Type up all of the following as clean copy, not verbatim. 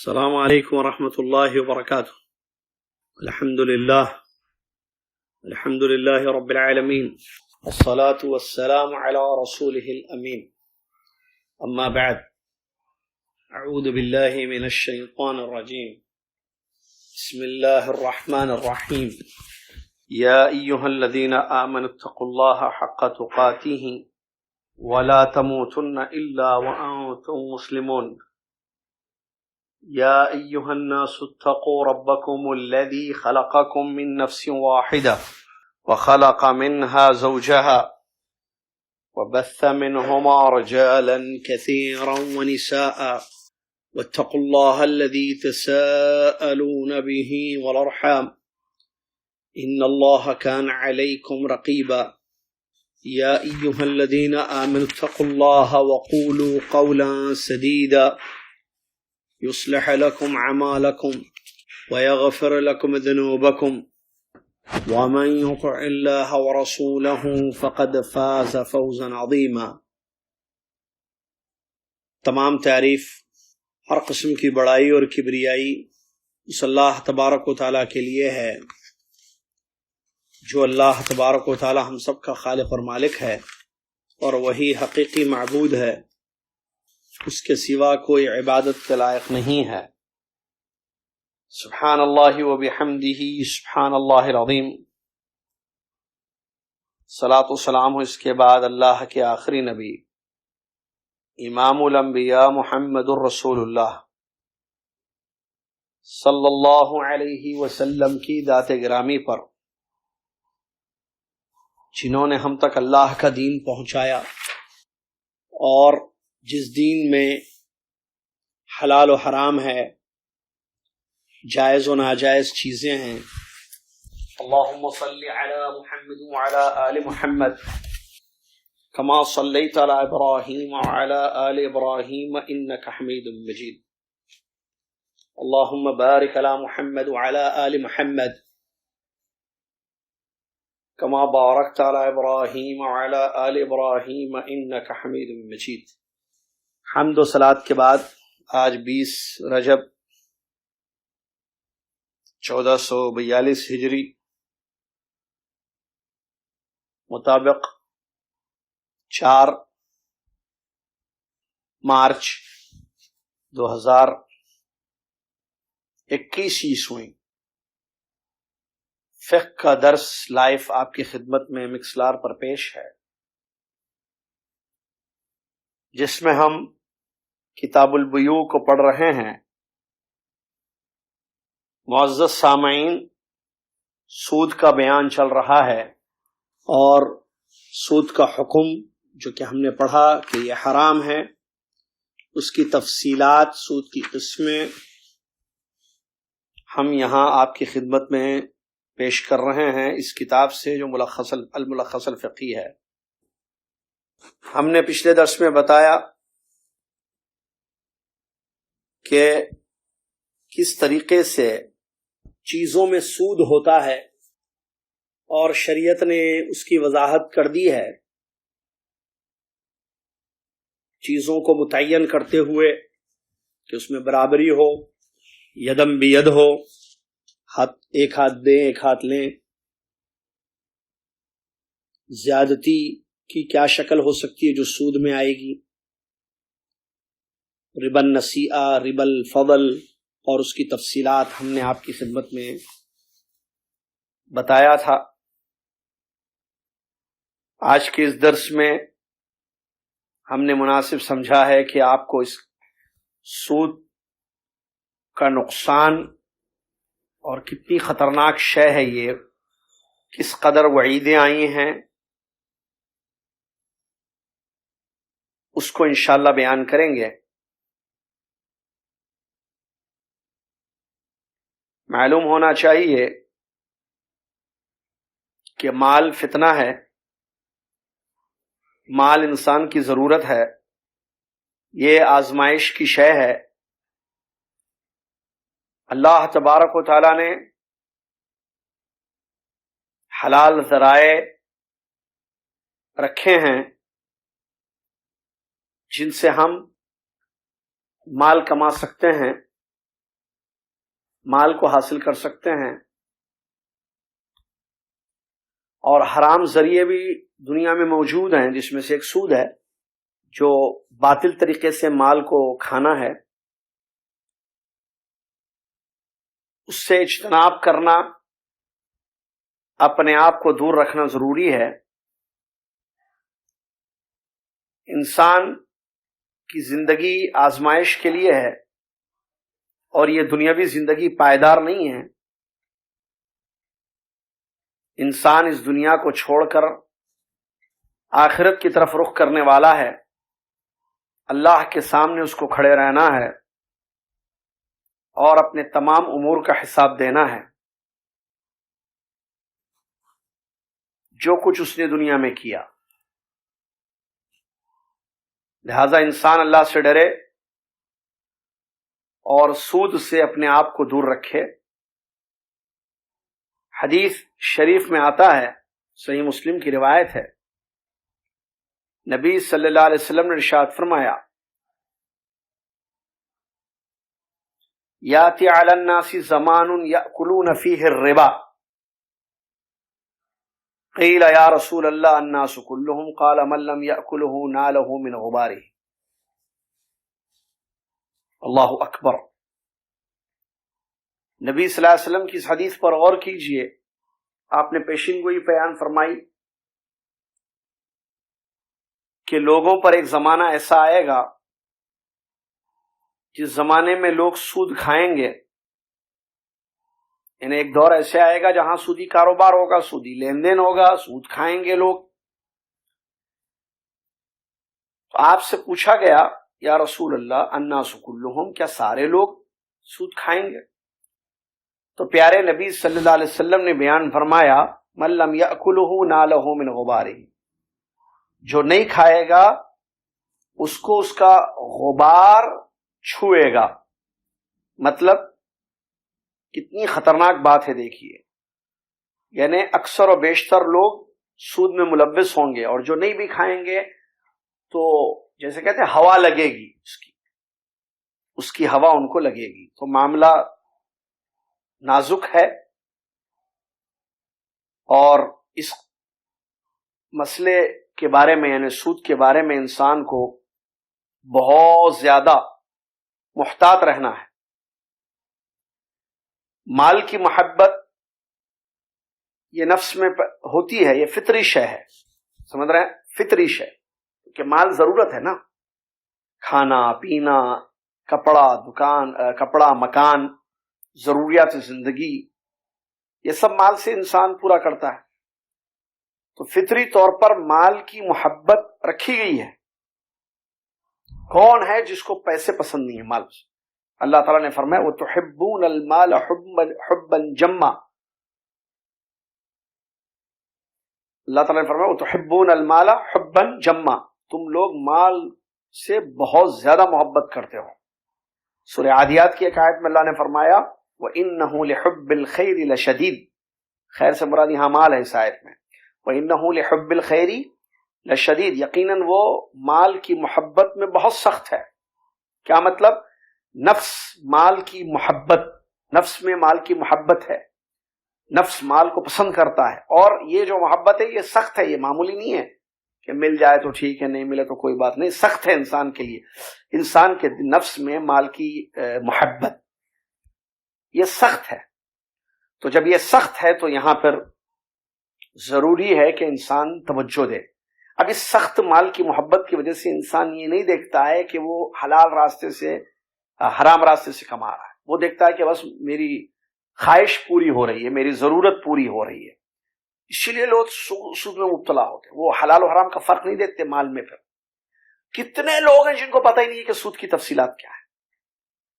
السلام عليكم ورحمة الله وبركاته. الحمد لله رب العالمين، والصلاة والسلام على رسوله الأمين. أما بعد، أعوذ بالله من الشيطان الرجيم. بسم الله الرحمن الرحيم. يا أيها الذين آمنوا اتقوا الله حق تقاته ولا تموتن إلا وأنتم مسلمون. يا أيها الناس اتقوا ربكم الذي خلقكم من نفس واحدة وخلق منها زوجها وبث منهما رجالا كثيرا ونساء واتقوا الله الذي تساءلون به والأرحام إن الله كان عليكم رقيبا. يا أيها الذين آمنوا اتقوا الله وقولوا قولا سديدا يصلح لكم أعمالكم ويغفر لكم ذنوبكم ومن يطع الله ورسوله فقد فاز فوزا عظيما. تمام تعریف، ہر قسم کی بڑائی اور کبریائی اس اللہ تبارک و تعالیٰ کے لیے ہے، جو اللہ تبارک و تعالیٰ ہم سب کا خالق اور مالک ہے، اور وہی حقیقی معبود ہے، اس کے سوا کوئی عبادت کے لائق نہیں ہے۔ سبحان اللہ و بحمدہ سبحان اللہ العظیم۔ صلاۃ و سلام ہو اس کے بعد اللہ کے آخری نبی امام الانبیاء محمد الرسول اللہ صلی اللہ علیہ وسلم کی ذات گرامی پر، جنہوں نے ہم تک اللہ کا دین پہنچایا، اور جس دین میں حلال و حرام ہے، جائز و ناجائز چیزیں ہیں۔ اللہم صلی علی محمد وعلی آل محمد کما صلیت علی ابراہیم وعلی آل ابراہیم انک حمید مجید۔ اللہم بارک علی محمد وعلی آل محمد کما بارکت علی ابراہیم وعلی آل ابراہیم انک حمید مجید۔ حمد و صلات کے بعد آج 20 رجب 1442 ہجری مطابق 4 مارچ 2021 عیسوی فقہ کا درس لائف آپ کی خدمت میں مکسلار پر پیش ہے، جس میں ہم کتاب البیوع کو پڑھ رہے ہیں۔ معزز سامعین، سود کا بیان چل رہا ہے، اور سود کا حکم جو کہ ہم نے پڑھا کہ یہ حرام ہے، اس کی تفصیلات، سود کی قسمیں ہم یہاں آپ کی خدمت میں پیش کر رہے ہیں اس کتاب سے، جو الملخص الفقی ہے۔ ہم نے پچھلے درس میں بتایا کہ کس طریقے سے چیزوں میں سود ہوتا ہے، اور شریعت نے اس کی وضاحت کر دی ہے، چیزوں کو متعین کرتے ہوئے کہ اس میں برابری ہو، یدم بید ہو، ایک ہاتھ دیں ایک ہاتھ لیں، زیادتی کی کیا شکل ہو سکتی ہے جو سود میں آئے گی، ربا النسیئہ، ربا الفضل، اور اس کی تفصیلات ہم نے آپ کی خدمت میں بتایا تھا۔ آج کے اس درس میں ہم نے مناسب سمجھا ہے کہ آپ کو اس سود کا نقصان اور کتنی خطرناک شے ہے، یہ کس قدر وعیدیں آئی ہیں، اس کو انشاءاللہ بیان کریں گے۔ معلوم ہونا چاہیے کہ مال فتنہ ہے، مال انسان کی ضرورت ہے، یہ آزمائش کی شے ہے۔ اللہ تبارک و تعالیٰ نے حلال ذرائع رکھے ہیں جن سے ہم مال کما سکتے ہیں، مال کو حاصل کر سکتے ہیں، اور حرام ذریعے بھی دنیا میں موجود ہیں، جس میں سے ایک سود ہے، جو باطل طریقے سے مال کو کھانا ہے۔ اس سے اجتناب کرنا، اپنے آپ کو دور رکھنا ضروری ہے۔ انسان کی زندگی آزمائش کے لیے ہے، اور یہ دنیاوی زندگی پائیدار نہیں ہے۔ انسان اس دنیا کو چھوڑ کر آخرت کی طرف رخ کرنے والا ہے، اللہ کے سامنے اس کو کھڑے رہنا ہے اور اپنے تمام امور کا حساب دینا ہے، جو کچھ اس نے دنیا میں کیا۔ لہذا انسان اللہ سے ڈرے اور سود سے اپنے آپ کو دور رکھے۔ حدیث شریف میں آتا ہے، صحیح مسلم کی روایت ہے، نبی صلی اللہ علیہ وسلم نے ارشاد فرمایا، یاتی علی الناس زمان یأکلون فیہ الربا، قیل یا رسول اللہ الناس کلهم، قال من لم یأکلہ نالہ من غبارہ۔ اللہ اکبر۔ نبی صلی اللہ علیہ وسلم کی اس حدیث پر غور کیجئے۔ آپ نے پیشین گوئی بیان فرمائی کہ لوگوں پر ایک زمانہ ایسا آئے گا جس زمانے میں لوگ سود کھائیں گے، یعنی ایک دور ایسے آئے گا جہاں سودی کاروبار ہوگا، سودی لین دین ہوگا، سود کھائیں گے لوگ۔ تو آپ سے پوچھا گیا، یا رسول اللہ الناس کلہم، کیا سارے لوگ سود کھائیں گے؟ تو پیارے نبی صلی اللہ علیہ وسلم نے بیان فرمایا، من لم یأکلہ نالہ من غبارہ، جو نہیں کھائے گا اس کو اس کا غبار چھوئے گا۔ مطلب کتنی خطرناک بات ہے، دیکھیے، یعنی اکثر و بیشتر لوگ سود میں ملوث ہوں گے، اور جو نہیں بھی کھائیں گے تو جیسے کہتے ہیں ہوا لگے گی، اس کی ہوا ان کو لگے گی۔ تو معاملہ نازک ہے، اور اس مسئلے کے بارے میں، یعنی سود کے بارے میں، انسان کو بہت زیادہ محتاط رہنا ہے۔ مال کی محبت یہ نفس میں ہوتی ہے، یہ فطری شے ہے، سمجھ رہے ہیں؟ فطری شے، کہ مال ضرورت ہے نا، کھانا پینا، کپڑا مکان، ضروریات زندگی، یہ سب مال سے انسان پورا کرتا ہے۔ تو فطری طور پر مال کی محبت رکھی گئی ہے۔ کون ہے جس کو پیسے پسند نہیں ہے مال سے؟ اللہ تعالیٰ نے فرمایا وَتُحِبُّونَ الْمَالَ حُبًّا جَمًّا، اللہ تعالیٰ نے فرمایا وَتُحِبُّونَ الْمَالَ حُبًّا جَمًّا، تم لوگ مال سے بہت زیادہ محبت کرتے ہو۔ سورہ عادیات کی ایک آیت میں اللہ نے فرمایا وَإِنَّهُ لِحُبِّ الْخَيْرِ لَشَدِيدٌ، خیر سے مراد یہاں مال ہے اس آیت میں، وَإِنَّهُ لِحُبِّ الْخَيْرِ لَشَدِيدٌ، یقیناً وہ مال کی محبت میں بہت سخت ہے۔ کیا مطلب؟ نفس مال کی محبت، نفس میں مال کی محبت ہے، نفس مال کو پسند کرتا ہے، اور یہ جو محبت ہے یہ سخت ہے، یہ معمولی نہیں ہے کہ مل جائے تو ٹھیک ہے، نہیں ملے تو کوئی بات نہیں، سخت ہے انسان کے لیے۔ انسان کے نفس میں مال کی محبت یہ سخت ہے۔ تو جب یہ سخت ہے تو یہاں پر ضروری ہے کہ انسان توجہ دے۔ اب اس سخت مال کی محبت کی وجہ سے انسان یہ نہیں دیکھتا ہے کہ وہ حلال راستے سے حرام راستے سے کما رہا ہے، وہ دیکھتا ہے کہ بس میری خواہش پوری ہو رہی ہے، میری ضرورت پوری ہو رہی ہے، اسی لیے لوگ سود میں مبتلا ہوتے ہیں۔ وہ حلال و حرام کا فرق نہیں دیکھتے مال میں۔ پھر کتنے لوگ ہیں جن کو پتہ ہی نہیں ہے کہ سود کی تفصیلات کیا ہے،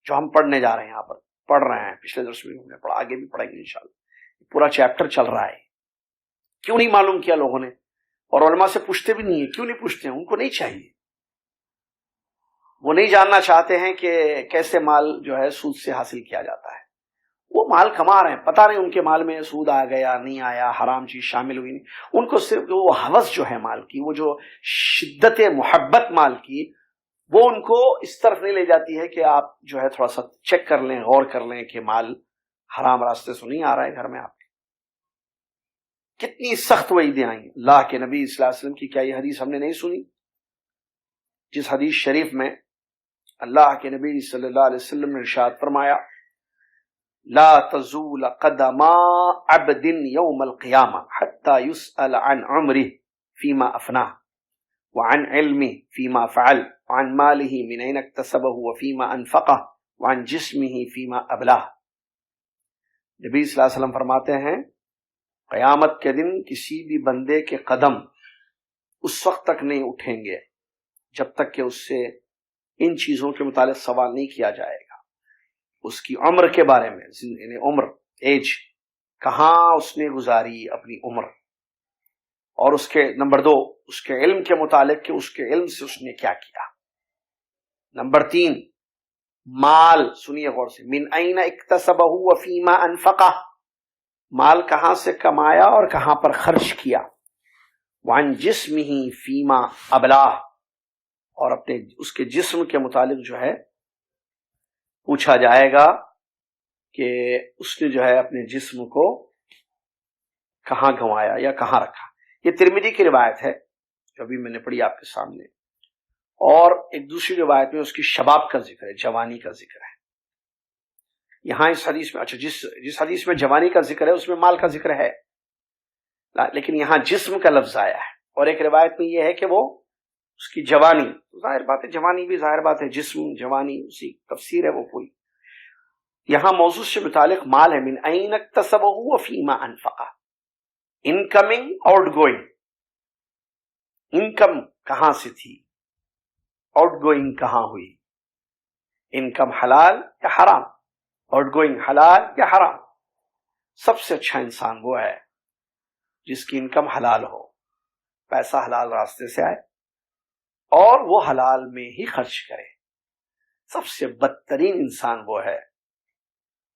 جو ہم پڑھنے جا رہے ہیں، یہاں پر پڑھ رہے ہیں، پچھلے درس میں ہم نے پڑھا، آگے بھی پڑھیں گے انشاءاللہ، پورا چیپٹر چل رہا ہے۔ کیوں نہیں معلوم کیا لوگوں نے؟ اور علماء سے پوچھتے بھی نہیں ہیں، کیوں نہیں پوچھتے ہیں؟ ان کو نہیں چاہیے، وہ نہیں جاننا چاہتے ہیں کہ کیسے مال جو ہے سود سے حاصل کیا جاتا ہے۔ وہ مال کما رہے ہیں، پتہ نہیں ان کے مال میں سود آ گیا نہیں آیا، حرام چیز شامل ہوئی نہیں، ان کو صرف وہ ہوس جو ہے مال کی، وہ جو شدت محبت مال کی، وہ ان کو اس طرف نہیں لے جاتی ہے کہ آپ جو ہے تھوڑا سا چیک کر لیں، غور کر لیں کہ مال حرام راستے سے نہیں آ رہا ہے گھر میں آپ کے. کتنی سخت وعیدیں آئیں. اللہ کے نبی صلی اللہ علیہ وسلم کی کیا یہ حدیث ہم نے نہیں سنی؟ جس حدیث شریف میں اللہ کے نبی صلی اللہ علیہ وسلم نے ارشاد فرمایا لا تزول قدم عبد یوم القیامہ حتی یسأل عن عمره فیما افناه وعن علمه فیما فعل وعن ماله من این اکتسبه وفیما انفقه وعن جسمه فیما ابلاه. نبی صلی اللہ علیہ وسلم فرماتے ہیں قیامت کے دن کسی بھی بندے کے قدم اس وقت تک نہیں اٹھیں گے جب تک کہ اس سے ان چیزوں کے متعلق سوال نہیں کیا جائے گا. اس کی عمر کے بارے میں، یعنی عمر، ایج، کہاں اس نے گزاری اپنی عمر، اور اس کے نمبر 2 اس کے علم کے متعلق کہ اس کے علم سے اس نے کیا کیا. نمبر 3 مال، سنیے غور سے، من این اکتسبہ وفیما انفقہ، مال کہاں سے کمایا اور کہاں پر خرچ کیا. وعن جسمہ فیما ابلاہ، اور اپنے اس کے جسم کے متعلق جو ہے پوچھا جائے گا کہ اس نے جو ہے اپنے جسم کو کہاں گنوایا یا کہاں رکھا. یہ ترمذی کی روایت ہے جو ابھی میں نے پڑھی آپ کے سامنے، اور ایک دوسری روایت میں اس کی شباب کا ذکر ہے، جوانی کا ذکر ہے. یہاں اس حدیث میں، اچھا جس حدیث میں جوانی کا ذکر ہے اس میں مال کا ذکر ہے، لیکن یہاں جسم کا لفظ آیا ہے. اور ایک روایت میں یہ ہے کہ وہ اس کی جوانی، ظاہر بات ہے جوانی بھی ظاہر بات ہے، جسم جوانی اسی تفسیر ہے وہ کوئی. یہاں موضوع سے متعلق مال ہے، من این اکتسبہ وفیما انفقہ، انکمنگ آؤٹ گوئنگ. انکم کہاں سے تھی، آؤٹ گوئنگ کہاں ہوئی، انکم حلال یا حرام، آؤٹ گوئنگ حلال یا حرام. سب سے اچھا انسان وہ ہے جس کی انکم حلال ہو، پیسہ حلال راستے سے آئے اور وہ حلال میں ہی خرچ کرے. سب سے بدترین انسان وہ ہے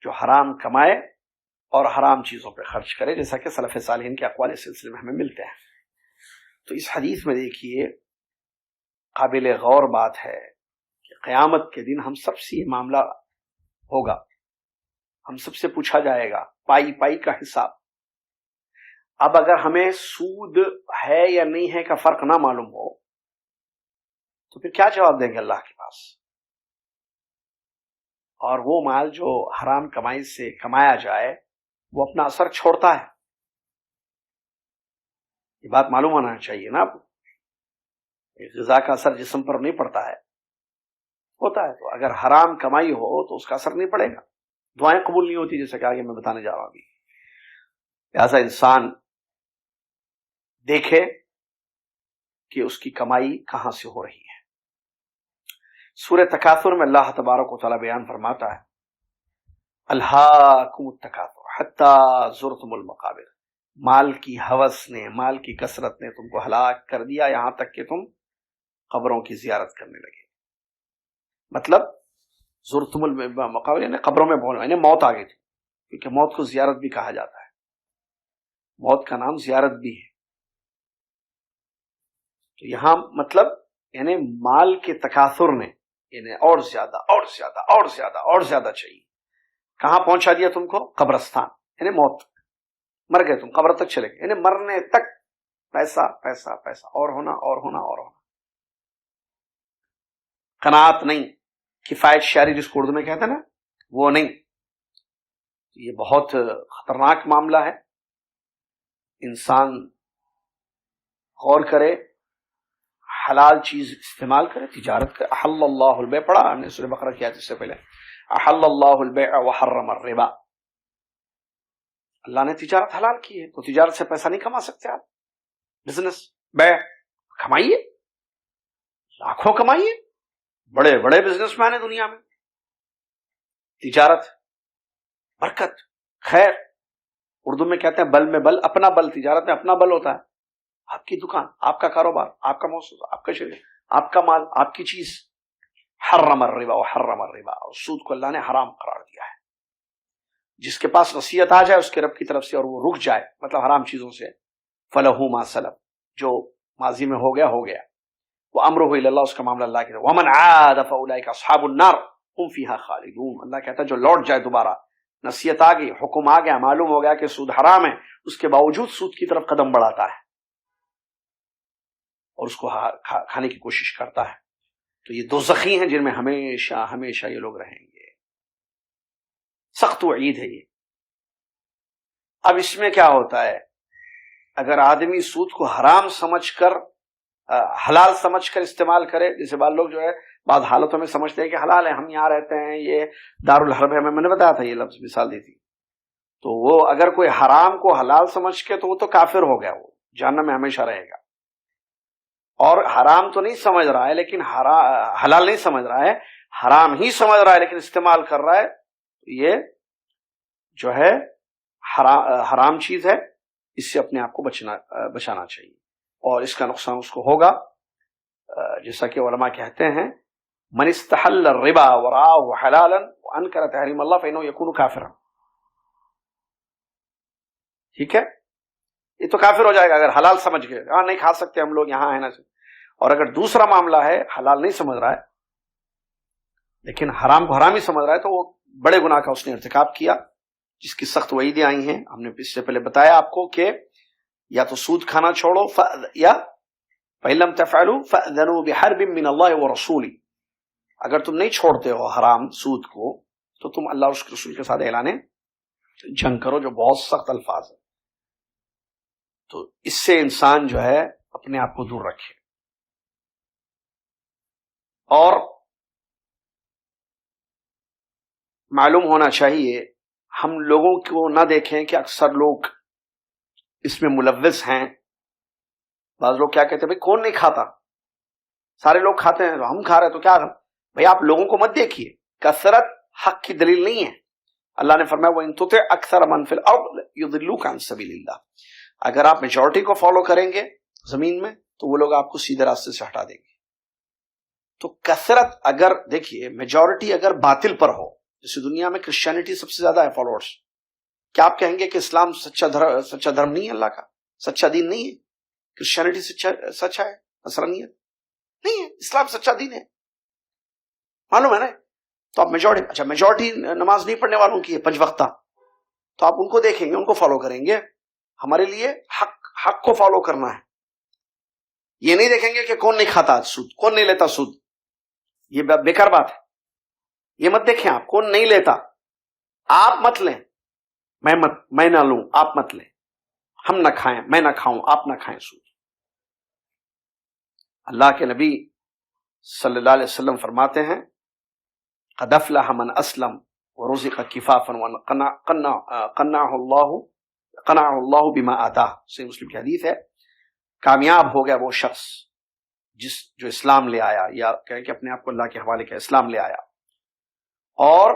جو حرام کمائے اور حرام چیزوں پہ خرچ کرے، جیسا کہ سلف صالحین کے اقوال اس سلسلے میں ہمیں ملتے ہیں. تو اس حدیث میں دیکھیے قابل غور بات ہے کہ قیامت کے دن ہم سب سے یہ معاملہ ہوگا، ہم سب سے پوچھا جائے گا پائی پائی کا حساب. اب اگر ہمیں سود ہے یا نہیں ہے کا فرق نہ معلوم ہو تو پھر کیا جواب دیں گے اللہ کے پاس؟ اور وہ مال جو حرام کمائی سے کمایا جائے وہ اپنا اثر چھوڑتا ہے، یہ بات معلوم ہونا چاہیے نا. غذا کا اثر جسم پر نہیں پڑتا ہے، ہوتا ہے. تو اگر حرام کمائی ہو تو اس کا اثر نہیں پڑے گا، دعائیں قبول نہیں ہوتی، جیسا کہ آگے میں بتانے جا رہا ہوں ابھی. لہذا انسان دیکھے کہ اس کی کمائی کہاں سے ہو رہی ہے. سورہ تکاثر میں اللہ تبارک و تعالیٰ بیان فرماتا ہے الہاکم التکاثر حتی زرتم المقابر، مال کی ہوس نے، مال کی کثرت نے تم کو ہلاک کر دیا یہاں تک کہ تم قبروں کی زیارت کرنے لگے. مطلب زرتم المقابر یعنی قبروں میں بولنا، یعنی موت آ گئی تھی، کیونکہ موت کو زیارت بھی کہا جاتا ہے، موت کا نام زیارت بھی ہے. تو یہاں مطلب یعنی مال کے تکاثر نے یعنی اور زیادہ اور زیادہ اور زیادہ اور زیادہ چاہیے. کہاں پہنچا دیا تم کو؟ قبرستان، یعنی موت، مر گئے تم، قبر تک چلے گئے، یعنی مرنے تک پیسہ پیسہ پیسہ، اور ہونا اور ہونا اور ہونا. قناعت نہیں، کفایت شعری جس کو اردو میں کہتے ہیں نا، وہ نہیں. یہ بہت خطرناک معاملہ ہے. انسان غور کرے، حلال چیز استعمال کرے، تجارت کرے. احل اللہ البیع، پڑھا ہم نے سورہ بقرہ کی آیت اس سے پہلے، احل اللہ البیع وحرم الربا، اللہ نے تجارت حلال کی ہے، تو تجارت سے پیسہ نہیں کما سکتے آپ. بزنس بیع کمائیے، لاکھوں کمائیے، بڑے بڑے بزنس مین ہیں دنیا میں. تجارت برکت، خیر، اردو میں کہتے ہیں بل میں بل، اپنا بل، تجارت میں اپنا بل ہوتا ہے. آپ کی دکان، آپ کا کاروبار، آپ کا موضوع، آپ کا شرکت، آپ کا مال، آپ کی چیز. حرم الربا وحرم الربا، اور سود کو اللہ نے حرام قرار دیا ہے. جس کے پاس نصیحت آ جائے اس کے رب کی طرف سے اور وہ رک جائے مطلب حرام چیزوں سے، فلہ ما سلف، جو ماضی میں ہو گیا ہو گیا، وامرہ الی اللہ، اس کا معاملہ اللہ کی طرف. ومن عاد فاولئک اصحاب النار هم فیہا خالدون، اللہ کہتا ہے جو لوٹ جائے دوبارہ نصیحت آ گئی، حکم آ گیا، معلوم ہو گیا کہ سود حرام ہے، اس کے باوجود سود کی طرف قدم بڑھاتا ہے اور اس کو کھانے کی کوشش کرتا ہے، تو یہ دوزخی ہیں جن میں ہمیشہ ہمیشہ یہ لوگ رہیں گے. سخت وعید ہے یہ. اب اس میں کیا ہوتا ہے، اگر آدمی سود کو حرام سمجھ کر حلال سمجھ کر استعمال کرے، جیسے بعض لوگ جو ہے بعض حالتوں میں سمجھتے ہیں کہ حلال ہے، ہم یہاں رہتے ہیں، یہ دارالحرب ہے، میں نے بتایا تھا یہ لفظ مثال دی تھی، تو وہ اگر کوئی حرام کو حلال سمجھ کے تو وہ تو کافر ہو گیا، وہ جہنم میں ہمیشہ رہے گا. اور حرام تو نہیں سمجھ رہا ہے لیکن حلال نہیں سمجھ رہا ہے، حرام ہی سمجھ رہا ہے لیکن استعمال کر رہا ہے، یہ جو ہے حرام چیز ہے، اس سے اپنے آپ کو بچانا چاہیے، اور اس کا نقصان اس کو ہوگا. جیسا کہ علماء کہتے ہیں من استحل الربا ورآه حلالا وانکر تحریم اللہ فانه یکون کافرا. ٹھیک ہے، یہ تو کافر ہو جائے گا اگر حلال سمجھ گئے، ہاں نہیں کھا سکتے ہم لوگ یہاں ہے نا. اور اگر دوسرا معاملہ ہے حلال نہیں سمجھ رہا ہے لیکن حرام کو حرام ہی سمجھ رہا ہے، تو وہ بڑے گناہ کا اس نے ارتکاب کیا، جس کی سخت وعیدیں آئی ہیں. ہم نے اس سے پہلے بتایا آپ کو کہ یا تو سود کھانا چھوڑو یا فَإِن لَمْ تَفْعَلُوا فَأْذَنُوا بِحَرْبٍ مِّنَ اللَّهِ وَرَسُولِهِ. اگر تم نہیں چھوڑتے ہو حرام سود کو تو تم اللہ اور اس کے رسول کے ساتھ اعلان جنگ کرو، جو بہت سخت الفاظ ہے. تو اس سے انسان جو ہے اپنے آپ کو دور رکھے. اور معلوم ہونا چاہیے ہم لوگوں کو نہ دیکھیں کہ اکثر لوگ اس میں ملوث ہیں. بعض لوگ کیا کہتے ہیں، بھائی کون نہیں کھاتا، سارے لوگ کھاتے ہیں، ہم کھا رہے تو کیا؟ بھائی آپ لوگوں کو مت دیکھیے، کثرت حق کی دلیل نہیں ہے. اللہ نے فرمایا وَإِن تُطِعْ أَكْثَرَ مَن فِي الْأَرْضِ يُضِلُّوكَ عَن سَبِيلِ اللَّهِ. اگر آپ میجورٹی کو فالو کریں گے زمین میں تو وہ لوگ آپ کو سیدھے راستے سے ہٹا دیں گے. تو کثرت، اگر دیکھیے میجورٹی اگر باطل پر ہو، جیسے دنیا میں کرسچینٹی سب سے زیادہ ہے فالوورز، کیا آپ کہیں گے کہ اسلام سچا دھرم نہیں ہے، اللہ کا سچا دین نہیں ہے؟ کرسچینٹی سچا ہے، نصرانیت نہیں ہے، اسلام سچا دین ہے، معلوم ہے نا. تو آپ میجورٹی نماز نہیں پڑھنے والوں کی ہے 5 وقتہ، تو آپ ان کو دیکھیں گے، ان کو فالو کریں گے. ہمارے لیے حق کو فالو کرنا ہے. یہ نہیں دیکھیں گے کہ کون نہیں کھاتا سود، کون نہیں لیتا سود، یہ بیکار بات ہے. یہ مت دیکھیں آپ کون نہیں لیتا، آپ مت لیں، میں نہ لوں، آپ مت لیں، ہم نہ کھائیں، میں نہ کھاؤں، آپ نہ کھائیں سود. اللہ کے نبی صلی اللہ علیہ وسلم فرماتے ہیں قد افلح من اسلم ورزق کفافا قنعه اللہ بما آتاہ. صحیح مسلم کی حدیث ہے، کامیاب ہو گیا وہ شخص جو اسلام لے آیا، یا کہیں کہ اپنے آپ کو اللہ کے حوالے کا اسلام لے آیا، اور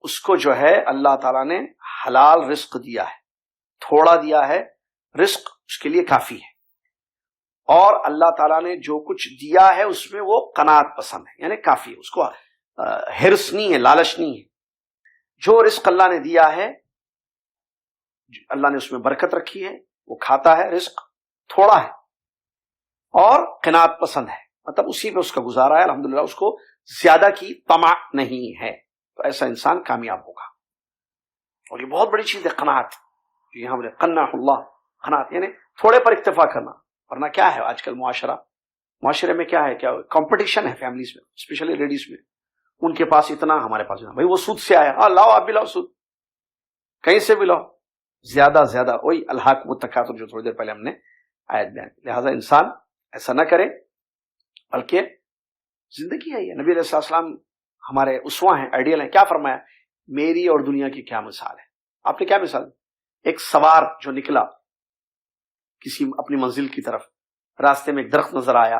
اس کو جو ہے اللہ تعالیٰ نے حلال رزق دیا ہے، تھوڑا دیا ہے رزق اس کے لیے کافی ہے، اور اللہ تعالیٰ نے جو کچھ دیا ہے اس میں وہ قناعت پسند ہے، یعنی کافی ہے، اس کو حرص نہیں ہے، لالچ نہیں ہے. جو رزق اللہ نے دیا ہے، اللہ نے اس میں برکت رکھی ہے، وہ کھاتا ہے، رزق تھوڑا ہے اور قناعت پسند ہے، مطلب اسی میں اس کا گزارا ہے، الحمدللہ اس کو زیادہ کی طمع نہیں ہے. تو ایسا انسان کامیاب ہوگا. اور یہ بہت بڑی چیز ہے قناعت. یہ ہم نے قنع اللہ، قناعت یعنی تھوڑے پر اکتفا کرنا. ورنہ کیا ہے آج کل معاشرے میں کیا ہے، کیا کمپٹیشن ہے فیملیز میں، اسپیشلی لیڈیز میں. ان کے پاس اتنا، ہمارے پاس اتنا، بھائی وہ سود سے آیا، لاؤ آپ بھی لاؤ سود، کہیں سے بھی لاؤ، زیادہ وہی الحاق والتکاثر جو تھوڑی دیر پہلے ہم نے آیت بیان کی. لہٰذا انسان ایسا نہ کرے، بلکہ زندگی ہے یہ. نبی علیہ السلام ہمارے اسوہ ہیں، آئیڈیل ہیں. کیا فرمایا، میری اور دنیا کی کیا مثال ہے. آپ نے کیا مثال، ایک سوار جو نکلا کسی اپنی منزل کی طرف، راستے میں ایک درخت نظر آیا،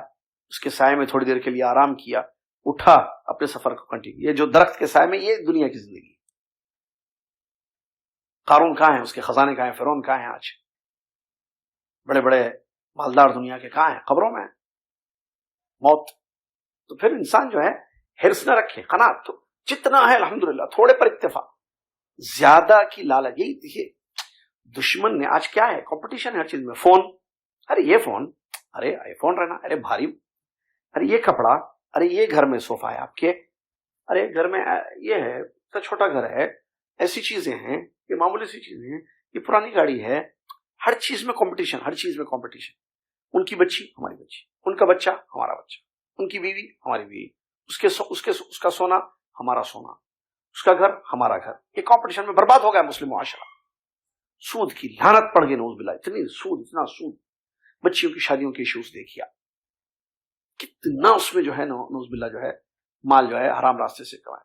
اس کے سائے میں تھوڑی دیر کے لیے آرام کیا، اٹھا، اپنے سفر کو کنٹینیو. یہ جو درخت کے سائے میں، یہ دنیا کی زندگی ہے. قارون کہاں ہیں، اس کے خزانے کہاں ہیں، فرعون کہاں ہیں، آج بڑے بڑے مالدار دنیا کے کہاں ہیں، قبروں میں موت. تو پھر انسان جو ہے حرص نہ رکھے، قناعت، تو جتنا ہے الحمدللہ، تھوڑے پر اکتفا، زیادہ کی لالچ. یہی دیکھیے دشمن نے آج کیا ہے، کمپٹیشن ہے ہر چیز میں. فون، ارے یہ فون، ارے آئی فون رہنا، ارے بھاری، ارے یہ کپڑا، ارے یہ گھر میں صوفہ ہے آپ کے، ارے گھر میں یہ ہے تو چھوٹا گھر ہے، ایسی چیزیں ہیں، یہ معمولی سی چیزیں ہیں، یہ پرانی گاڑی ہے، ہر چیز میں کمپٹیشن، ہر چیز میں کمپٹیشن. ان کی بچی ہماری بچی، ان کا بچہ ہمارا بچہ، ان کی بیوی ہماری بیوی، اس کا سونا ہمارا سونا، اس کا گھر ہمارا گھر. یہ کمپٹیشن میں برباد ہو گیا مسلم معاشرہ. سود کی لعنت پڑ گئی، نعوذ باللہ. اتنی سود، اتنا سود. بچیوں کی شادیوں کے ایشوز دیکھیا، کتنا اس میں جو ہے نعوذ باللہ جو ہے مال جو ہے حرام راستے سے کمایا.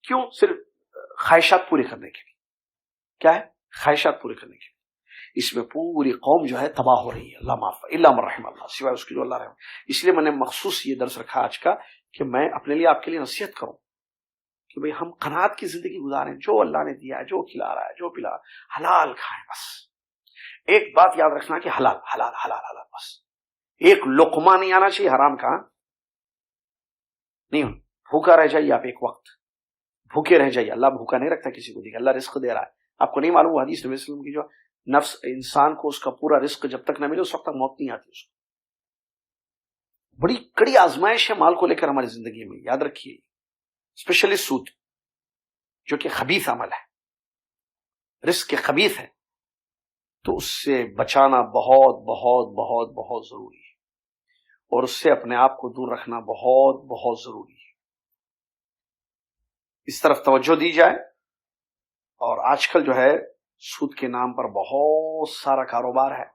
کیوں؟ صرف خواہشات پوری کرنے کے لیے. کیا ہے؟ خواہشات پوری کرنے کے لیے. اس میں پوری قوم جو ہے تباہ ہو رہی ہے. اللہ معاف الا من رحم اللہ، سوائے اس کی جو اللہ رحم. اس لیے میں نے مخصوص یہ درس رکھا آج کا کہ میں اپنے لیے، آپ کے لیے نصیحت کروں کہ بھئی ہم قناعت کی زندگی گزاریں. جو اللہ نے دیا ہے، جو کھلا رہا ہے، جو پلا، حلال کھائیں. بس ایک بات یاد رکھنا کہ حلال حلال حلال حلال. بس ایک لقمہ نہیں آنا چاہیے حرام کا. نہیں، بھوکا رہ جائیے آپ، ایک وقت بھوکے رہ جائیے. اللہ بھوکا نہیں رکھتا کسی کو. دیکھیں اللہ رزق دے رہا ہے. آپ کو نہیں معلوم حدیث نبی صلی اللہ علیہ وسلم کی جو نفس انسان کو اس کا پورا رزق جب تک نہ ملے اس وقت تک موت نہیں آتی اس کو. بڑی کڑی آزمائش ہے مال کو لے کر ہماری زندگی میں، یاد رکھیے. اسپیشلی سود جو کہ خبیث عمل ہے، رزق کے خبیث ہے، تو اس سے بچانا بہت بہت بہت بہت ضروری ہے، اور اس سے اپنے آپ کو دور رکھنا بہت بہت ضروری ہے. اس طرف توجہ دی جائے. اور آج کل جو ہے سود کے نام پر بہت سارا کاروبار ہے.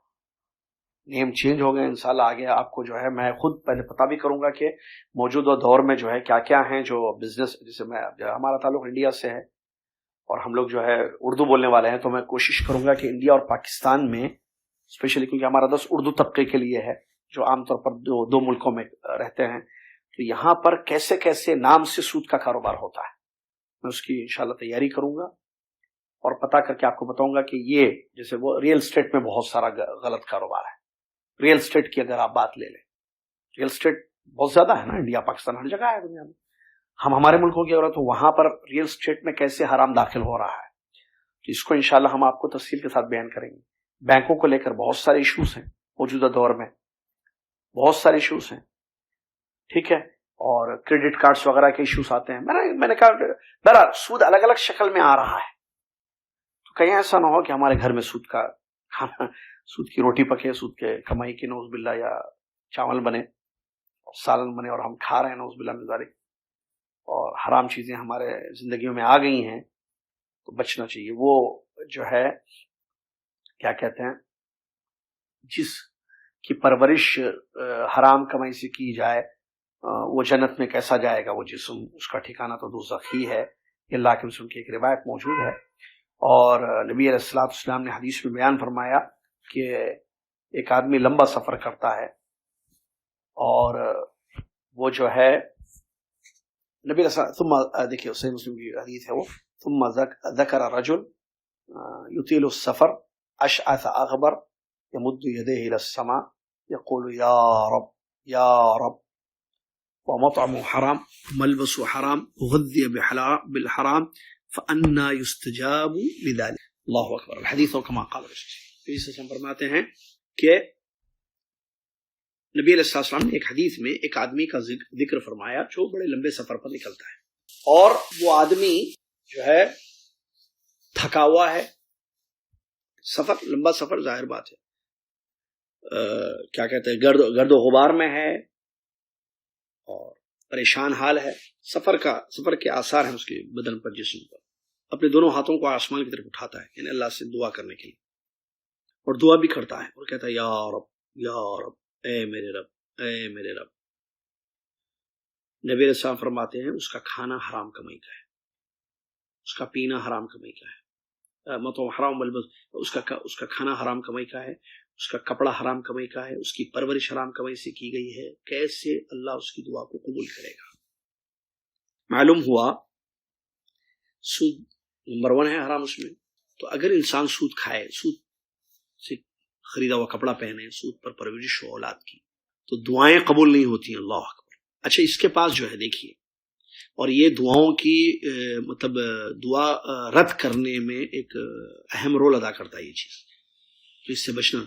نیم چینج ہو گئے انشاءاللہ. آگے آپ کو جو ہے میں خود پہلے پتہ بھی کروں گا کہ موجودہ دور میں جو ہے کیا کیا ہیں جو بزنس. جیسے ہمارا تعلق انڈیا سے ہے اور ہم لوگ جو ہے اردو بولنے والے ہیں، تو میں کوشش کروں گا کہ انڈیا اور پاکستان میں اسپیشلی، کیونکہ ہمارا درس اردو طبقے کے لیے ہے جو عام طور پر دو ملکوں میں رہتے ہیں، تو یہاں پر کیسے کیسے نام سے سود کا کاروبار ہوتا ہے میں اس کی انشاءاللہ تیاری کروں گا اور پتہ کر کے آپ کو بتاؤں گا کہ یہ جیسے وہ ریئل اسٹیٹ میں بہت سارا غلط کاروبار ہے. ریئل اسٹیٹ کی اگر آپ بات لے لیں، ریئل اسٹیٹ بہت زیادہ ہے نا، انڈیا پاکستان ہر جگہ ہے دنیا میں. ہم ہمارے ملکوں کی عورت، تو وہاں پر ریئل اسٹیٹ میں کیسے حرام داخل ہو رہا ہے، تو اس کو انشاءاللہ ہم آپ کو تفصیل کے ساتھ بیان کریں گے. بینکوں کو لے کر بہت سارے ایشوز ہیں موجودہ دور میں، بہت سارے ایشوز ہیں، ٹھیک ہے. اور کریڈٹ کارڈز وغیرہ کے ایشوز آتے ہیں. میں نے کہا بہرحال سود الگ الگ شکل میں آ رہا ہے، تو کہیں ایسا نہ ہو کہ ہمارے گھر میں سود کا کھانا، سود کی روٹی پکے، سود کے کمائی کی نعوذ باللہ، یا چاول بنے اور سالن بنے اور ہم کھا رہے ہیں نعوذ باللہ من ذالک، اور حرام چیزیں ہمارے زندگیوں میں آ گئی ہیں، تو بچنا چاہیے. وہ جو ہے کیا کہتے ہیں، جس کی پرورش حرام کمائی سے کی جائے وہ جنت میں کیسا جائے گا وہ جسم، اس کا ٹھکانہ تو دوزخ ہی ہے. یہ اللہ کے رسول کی ایک روایت موجود ہے. اور نبی علیہ الصلوۃ والسلام نے حدیث میں بیان فرمایا کہ ایک آدمی لمبا سفر کرتا ہے اور وہ جو ہے نبی علیہ السلام، ثم دیکھیے صحیح مسلم کی حدیث ہے وہ، ثم ذکر رجل یطیل السفر اشعث اغبر یمد یدیہ الی السماء یقول یا رب یا رب، ومطعمه حرام ملبسه حرام غذي بالحرام فأنا يستجاب لذلك. اللہ اکبر. الحدیث كما قال رسول اللہ صلی اللہ علیہ وسلم فرماتے ہیں کہ نبی علیہ السلام نے ایک حدیث میں ایک آدمی کا ذکر فرمایا جو بڑے لمبے سفر پر نکلتا ہے، اور وہ آدمی جو ہے تھکا ہوا ہے. سفر لمبا سفر ظاہر بات ہے، کیا کہتے ہیں، گرد و غبار میں ہے اور پریشان حال ہے. سفر کے آثار ہیں اس کے بدن پر، جسم پر. اپنے دونوں ہاتھوں کو آسمان کی طرف اٹھاتا ہے، یعنی اللہ سے دعا کرنے کے لیے، اور دعا بھی کرتا ہے اور کہتا ہے یا رب یا رب، اے میرے رب اے میرے رب. نبی علیہ السلام فرماتے ہیں اس کا کھانا حرام کمائی کا ہے، اس کا پینا حرام کمائی کا ہے، مطعم حرام ملبس، اس کا کھانا حرام کمائی کا ہے، اس کا کپڑا حرام کمائی کا ہے، اس کی پرورش حرام کمائی سے کی گئی ہے. کیسے اللہ اس کی دعا کو قبول کرے گا؟ معلوم ہوا سود نمبر 1 ہے حرام اس میں. تو اگر انسان سود کھائے، سود سے خریدا ہوا کپڑا پہنے، سود پر پرورش ہو اولاد کی، تو دعائیں قبول نہیں ہوتی ہیں. اللہ اکبر. اچھا، اس کے پاس جو ہے دیکھیے، اور یہ دعاؤں کی مطلب دعا رد کرنے میں ایک اہم رول ادا کرتا ہے یہ چیز، تو اس سے بچنا.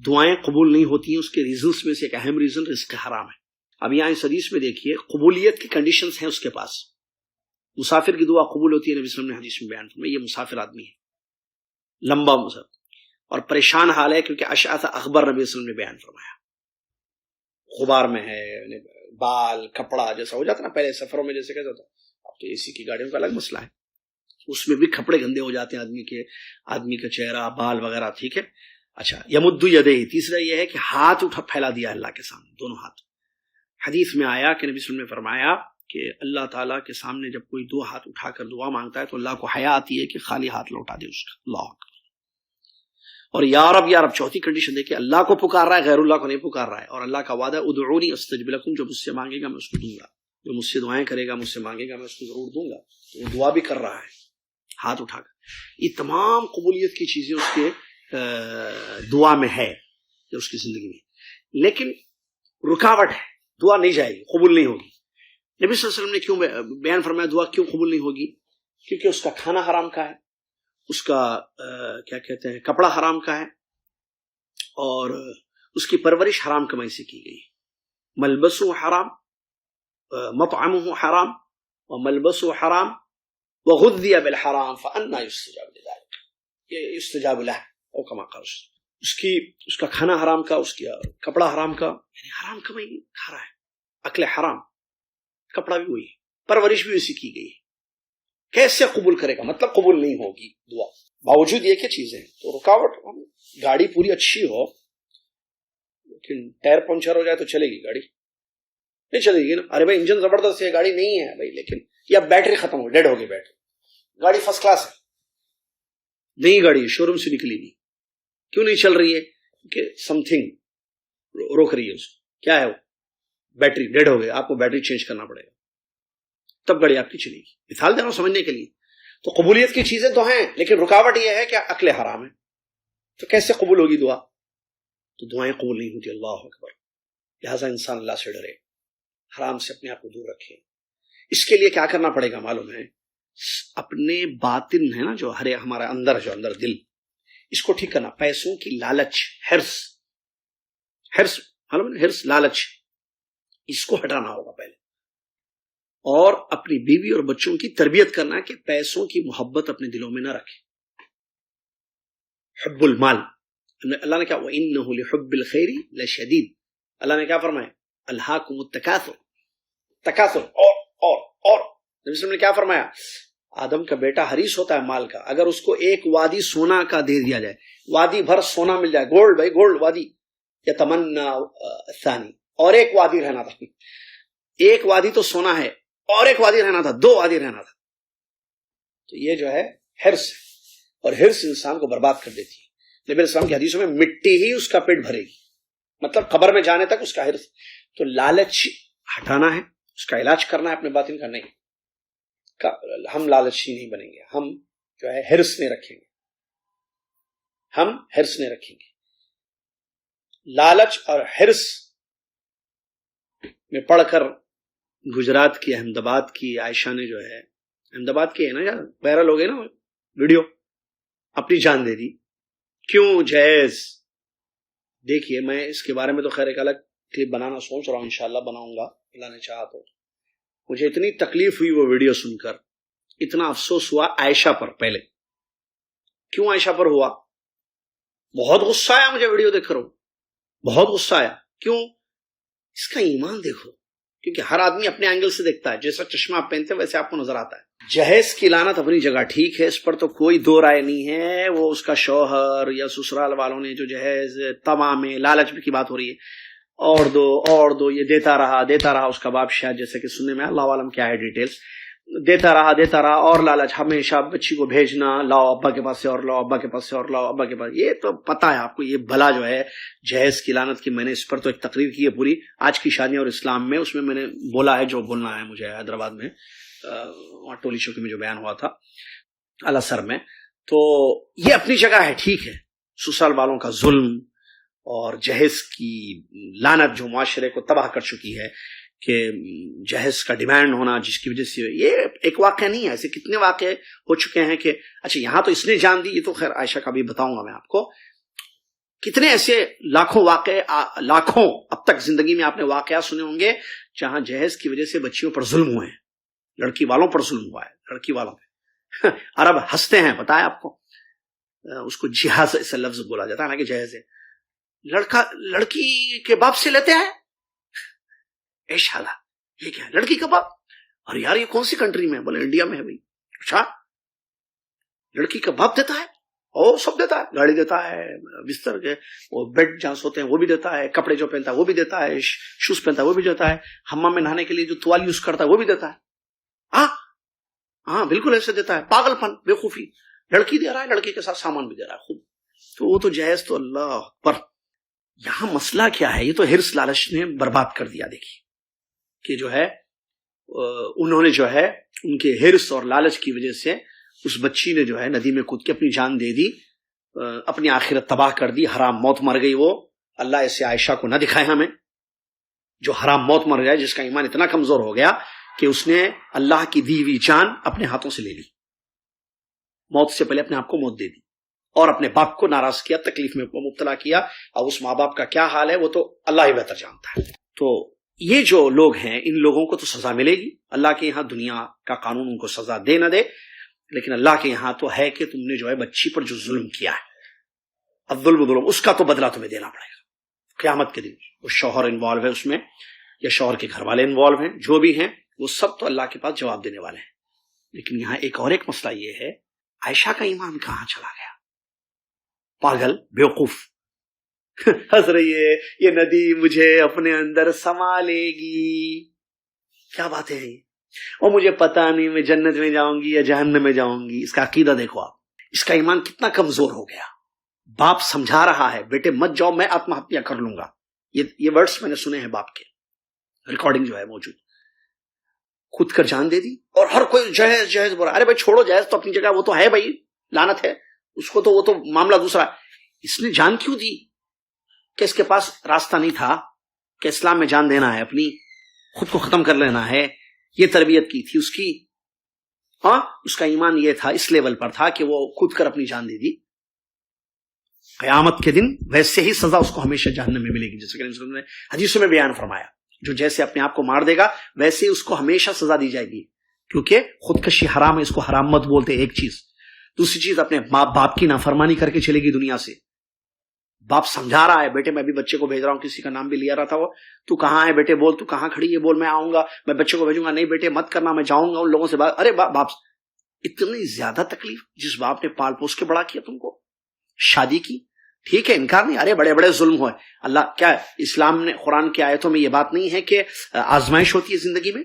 دعائیں قبول نہیں ہوتی ہیں، اس کے ریزنز میں سے ایک اہم ریزن رزق حرام ہے. اب یہاں اس حدیث میں دیکھیے قبولیت کی کنڈیشنز ہیں اس کے پاس. مسافر کی دعا قبول ہوتی ہے، نبی صلی اللہ علیہ وسلم نے حدیث میں بیان فرمایا. یہ مسافر آدمی ہے، لمبا مسافر اور پریشان حال ہے، کیونکہ اشعث اغبر نبی صلی اللہ علیہ وسلم نے بیان فرمایا، غبار میں ہے، بال کپڑا جیسا ہو جاتا نا پہلے سفروں میں، جیسے کہتا تھا. اب تو اے سی کی گاڑیوں کا الگ مسئلہ ہے، اس میں بھی کپڑے گندے ہو جاتے ہیں آدمی کا چہرہ بال وغیرہ. ٹھیک ہے. اچھا، یمد یدیہ، تیسرا یہ ہے کہ ہاتھ اٹھا پھیلا دیا اللہ کے سامنے، دونوں ہاتھ. حدیث میں آیا کہ نبی صلی اللہ علیہ وسلم نے فرمایا کہ اللہ تعالیٰ کے سامنے جب کوئی دو ہاتھ اٹھا کر دعا مانگتا ہے تو اللہ کو حیا آتی ہے کہ خالی ہاتھ لوٹا دے اس کا. اللہ اکبر. اور یا رب چوتھی کنڈیشن دیکھیں، اللہ کو پکار رہا ہے، غیر اللہ کو نہیں پکار رہا ہے. اور اللہ کا وعدہ ادعونی استجب لکم، جو مجھ سے مانگے گا میں اس کو دوں گا، جو مجھ سے دعائیں کرے گا، مجھ سے مانگے گا، میں اس کو ضرور دوں گا. وہ دعا بھی کر رہا ہے ہاتھ اٹھا کر. یہ تمام قبولیت کی چیزیں اس کے دعا میں ہے یا اس کی زندگی میں. لیکن رکاوٹ ہے، دعا نہیں جائے گی، قبول نہیں ہوگی. نبی صلی اللہ علیہ وسلم نے کیوں بیان فرمایا دعا کیوں قبول نہیں ہوگی؟ کیونکہ اس کا کھانا حرام کا ہے، اس کا کیا کہتے ہیں کپڑا حرام کا ہے، اور اس کی پرورش حرام کمائی سے کی گئی. ملبسو حرام، مطعمہ حرام، وملبسو حرام، وغذی بالحرام فانا یستجاب لذلک، یہ یستجاب لہ او کما قال. اس کا کھانا حرام کا، اس کا کپڑا حرام کا، یعنی حرام کمائی کھا رہا ہے، اکل حرام، کپڑا بھی وہی، پرورش بھی اسی کی گئی. کیسے قبول کرے گا؟ مطلب قبول نہیں ہوگی دعا. باوجود یہ کیا چیزیں ہیں تو رکاوٹ، گاڑی پوری اچھی ہو لیکن ٹائر پنچر ہو جائے تو چلے گی گاڑی؟ نہیں چلے گی نا. ارے بھائی انجن زبردست ہے، گاڑی نہیں ہے بھائی، لیکن یا بیٹری ختم ہو، ڈیڈ ہو گئی بیٹری، گاڑی فرسٹ کلاس ہے، نئی گاڑی شو روم سے نکلی نہیں، کیوں نہیں چل رہی ہے؟ کیونکہ سم تھنگ روک رہی ہے اس کو. کیا ہے وہ؟ بیٹری ڈیڈ ہو گئی، آپ کو بیٹری چینج کرنا پڑے گا، تب گاڑی آپ کی چلے گی. مثال دے رہا ہوں سمجھنے کے لیے. تو قبولیت کی چیزیں تو ہیں لیکن رکاوٹ یہ ہے کہ عقل حرام ہے. تو کیسے قبول ہوگی دعا؟ تو دعائیں قبول نہیں ہوتی. اللہ اکبر. لہٰذا انسان اللہ سے ڈرے، حرام سے اپنے آپ کو دور رکھے. اس کے لیے کیا کرنا پڑے گا معلوم ہے؟ اپنے باطن ہے نا جو ہمارا اندر، جو اندر دل، اس کو ٹھیک کرنا. پیسوں کی لالچ، ہرس معلوم ہے، ہرس، لالچ، اس کو ہٹانا ہوگا پہلے. اور اپنی بیوی اور بچوں کی تربیت کرنا کہ پیسوں کی محبت اپنے دلوں میں نہ رکھے. حب المال، اللہ نے کہا وَإِنَّهُ لِحُبِّ الْخَيْرِ لَشَدِيدٌ. اللہ نے کیا فرمایا؟ الْهَاكُمُ التَّكَاثُرُ، تکاثر اور نبی صلی اللہ علیہ وسلم نے کیا فرمایا؟ آدم کا بیٹا حریص ہوتا ہے مال کا. اگر اس کو ایک وادی سونا کا دے دیا جائے، وادی بھر سونا مل جائے، گولڈ، بھائی گولڈ وادی، یتمنى الثانی، اور ایک وادی رہنا تھا. ایک وادی تو سونا ہے اور ایک وادی رہنا تھا، 2 وادی رہنا تھا. تو یہ جو ہے ہرس ہے، اور ہرس انسان کو برباد کر دیتی ہے. نبی علیہ السلام کی حدیثوں میں مٹی ہی اس کا پیٹ بھرے گی، مطلب قبر میں جانے تک اس کا ہرس. تو لالچ ہٹانا ہے، اس کا علاج کرنا ہے اپنے باطن کا. نہیں، ہم لالچی نہیں بنیں گے، ہم جو ہے ہرس نہیں رکھیں گے، ہم ہرس نہیں رکھیں گے. لالچ اور ہرس میں پڑھ کر گجرات کی، احمد آباد کی عائشہ نے جو ہے، احمد آباد کی ہے نا یار، وائرل ہو گئی نا ویڈیو، اپنی جان دے دی. کیوں جائز؟ دیکھیے میں اس کے بارے میں تو خیر ایک الگ کلپ بنانا سوچ رہا ہوں، انشاءاللہ بناؤں گا اللہ نے چاہا تو. مجھے اتنی تکلیف ہوئی وہ ویڈیو سن کر، اتنا افسوس ہوا عائشہ پر. پہلے کیوں عائشہ پر ہوا؟ بہت غصہ آیا مجھے ویڈیو دیکھ کر، بہت غصہ آیا. کیوں؟ اس کا ایمان دیکھو، کیونکہ ہر آدمی اپنے اینگل سے دیکھتا ہے، جیسا چشمہ آپ پہنتے ہیں ویسے آپ کو نظر آتا ہے. جہیز کی لعنت اپنی جگہ ٹھیک ہے، اس پر تو کوئی دو رائے نہیں ہے. وہ اس کا شوہر یا سسرال والوں نے جو جہیز تمام لالچ کی بات ہو رہی ہے، اور دو یہ دیتا رہا اس کا باپ شاید، جیسے کہ سننے میں اللہ عالم کیا ہے ڈیٹیلز، دیتا رہا اور لالچ، ہمیشہ بچی کو بھیجنا، لاؤ ابا کے پاس سے اور لاؤ ابا کے پاس سے اور لاؤ ابا کے پاس. یہ تو پتہ ہے آپ کو، یہ بلا جو ہے جہیز کی لعنت کی. میں نے اس پر تو ایک تقریر کی ہے پوری، آج کی شادیاں اور اسلام میں، اس میں نے بولا ہے جو بولنا ہے مجھے حیدرآباد میں ٹولی چوکی میں جو بیان ہوا تھا الاسر میں. تو یہ اپنی جگہ ہے، ٹھیک ہے. سسرال والوں کا ظلم اور جہیز کی لعنت جو معاشرے کو تباہ کر چکی ہے، کہ جہیز کا ڈیمانڈ ہونا جس کی وجہ سے، یہ ایک واقعہ نہیں ہے، ایسے کتنے واقعے ہو چکے ہیں. کہ اچھا یہاں تو اس نے جان دی، یہ تو خیر عائشہ کا بھی بتاؤں گا میں آپ کو. کتنے ایسے لاکھوں اب تک زندگی میں آپ نے واقعات سنے ہوں گے جہاں جہیز کی وجہ سے بچیوں پر ظلم ہوئے ہیں. لڑکی والوں پر ظلم ہوا ہے، لڑکی والوں پہ. عرب ہنستے ہیں، پتا ہے آپ کو، اس کو جہاز ایسا لفظ بولا جاتا ہے نا کہ جہاز ہے. لڑکا لڑکی کے باپ سے لیتے ہیں، اے شالا یہ کیا ہے، لڑکی کا باپ؟ اور یار یہ کون سی کنٹری میں؟ بولے انڈیا میں ہے بھائی. اچھا لڑکی کا باپ دیتا ہے؟ اور سب دیتا ہے، گاڑی دیتا ہے، بستر کے وہ بیڈ جہاں سوتے ہیں وہ بھی دیتا ہے، کپڑے جو پہنتا ہے وہ بھی دیتا ہے، شوز پہنتا ہے وہ بھی دیتا ہے، حمام میں نہانے کے لیے جو توال یوز کرتا ہے وہ بھی دیتا ہے. ہاں بالکل ایسے دیتا ہے. پاگل پن، بے خوفی. لڑکی دے رہا ہے، لڑکی کے ساتھ سامان بھی دے رہا ہے خود. تو وہ تو جہیز تو اللہ پر. یہاں مسئلہ کیا ہے؟ یہ تو ہرس لالچ نے برباد کر دیا. دیکھیے کہ جو ہے انہوں نے جو ہے ان کے ہرس اور لالچ کی وجہ سے اس بچی نے جو ہے ندی میں کود کے اپنی جان دے دی، اپنی آخرت تباہ کر دی، حرام موت مر گئی. وہ اللہ ایسے عائشہ کو نہ دکھائے ہمیں، جو حرام موت مر گیا، جس کا ایمان اتنا کمزور ہو گیا کہ اس نے اللہ کی دی ہوئی جان اپنے ہاتھوں سے لے لی، موت سے پہلے اپنے آپ کو موت دے دی، اور اپنے باپ کو ناراض کیا، تکلیف میں مبتلا کیا. اور اس ماں باپ کا کیا حال ہے وہ تو اللہ ہی بہتر جانتا ہے. تو یہ جو لوگ ہیں ان لوگوں کو تو سزا ملے گی. اللہ کے یہاں دنیا کا قانون ان کو سزا دے نہ دے، لیکن اللہ کے یہاں تو ہے کہ تم نے جو ہے بچی پر جو ظلم کیا ہے، الظلم ظلم، اس کا تو بدلہ تمہیں دینا پڑے گا قیامت کے دن. وہ شوہر انوالو ہے اس میں، یا شوہر کے گھر والے انوالو ہیں، جو بھی ہیں وہ سب تو اللہ کے پاس جواب دینے والے ہیں. لیکن یہاں ایک اور ایک مسئلہ یہ ہے، عائشہ کا ایمان کہاں چلا گیا؟ پاگل، بیوقوف، ہنس رہی ہے یہ ندی مجھے اپنے اندر سما لے گی. کیا بات ہے یہ؟ اور مجھے پتا نہیں میں جنت میں جاؤں گی یا جہنم میں جاؤں گی. اس کا عقیدہ دیکھو آپ، اس کا ایمان کتنا کمزور ہو گیا. باپ سمجھا رہا ہے بیٹے مت جاؤ، میں آتم ہتیا کر لوں گا. یہ ورڈز میں نے سنے ہیں باپ کے، ریکارڈنگ جو ہے موجود. خود کر جان دے دی، اور ہر کوئی جہیز جہیز بول رہا. ارے بھائی چھوڑو، جہیز تو اپنی جگہ وہ تو ہے بھائی، لعنت ہے اس کو، تو وہ تو معاملہ دوسرا. اس نے جان کیوں دی؟ کہ اس کے پاس راستہ نہیں تھا کہ اسلام میں جان دینا ہے، اپنی خود کو ختم کر لینا ہے. یہ تربیت کی تھی اس کی. ہاں اس کا ایمان یہ تھا، اس لیول پر تھا کہ وہ خود کر اپنی جان دے دی. قیامت کے دن ویسے ہی سزا اس کو ہمیشہ جہنم میں ملے گی، جیسے کہ نے حدیثوں میں بیان فرمایا. جو جیسے اپنے آپ کو مار دے گا ویسے اس کو ہمیشہ سزا دی جائے گی، کیونکہ خودکشی حرام ہے. اس کو حرام مت بولتے، ایک چیز. دوسری چیز، اپنے ماں باپ کی نافرمانی کر کے چلے گی دنیا سے. باپ سمجھا رہا ہے بیٹے، میں بھی بچے کو بھیج رہا ہوں، کسی کا نام بھی لیا رہا تھا وہ، تو کہاں ہے بیٹے بول، تو کہاں کھڑی ہے بول، میں آؤں گا، میں بچے کو بھیجوں گا. نہیں بیٹے مت کرنا، میں جاؤں گا ان لوگوں سے بات. ارے باپ اتنی زیادہ تکلیف، جس باپ نے پال پوس کے بڑا کیا تم کو، شادی کی، ٹھیک ہے انکار نہیں. ارے بڑے بڑے ظلم ہوئے. اللہ کیا اسلام نے قرآن کی آیتوں میں یہ بات نہیں ہے کہ آزمائش ہوتی ہے زندگی میں؟